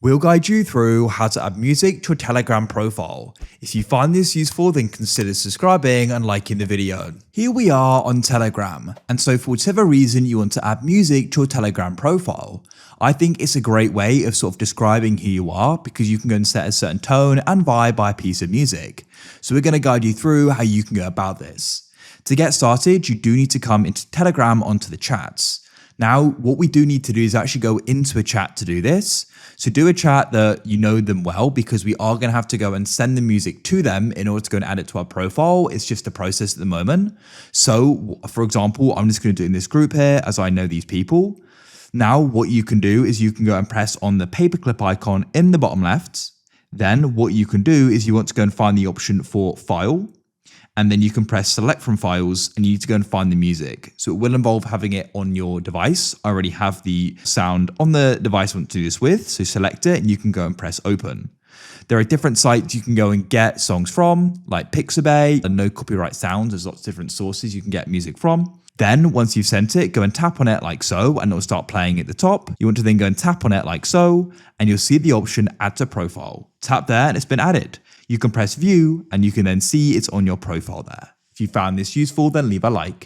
We'll guide you through how to add music to a Telegram profile. If you find this useful, then consider subscribing and liking the video. Here we are on Telegram, and so for whatever reason you want to add music to a Telegram profile, I think it's a great way of sort of describing who you are because you can go and set a certain tone and vibe by a piece of music. So we're going to guide you through how you can go about this. To get started, you do need to come into Telegram onto the chats. Now, what we do need to do is actually go into a chat to do this. So do a chat that you know them well, because we are going to have to go and send the music to them in order to go and add it to our profile. It's just a process at the moment. So for example, I'm just going to do it in this group here as I know these people. Now, what you can do is you can go and press on the paperclip icon in the bottom left. Then what you can do is you want to go and find the option for file. And then you can press select from files and you need to go and find the music. So it will involve having it on your device. I already have the sound on the device I want to do this with. So select it and you can go and press open. There are different sites you can go and get songs from, like Pixabay and no copyright sounds. There's lots of different sources you can get music from. Then once you've sent it, go and tap on it like so, and it'll start playing at the top. You want to then go and tap on it like so, and you'll see the option add to profile. Tap there and it's been added. You can press view and you can then see it's on your profile there. If you found this useful, then leave a like.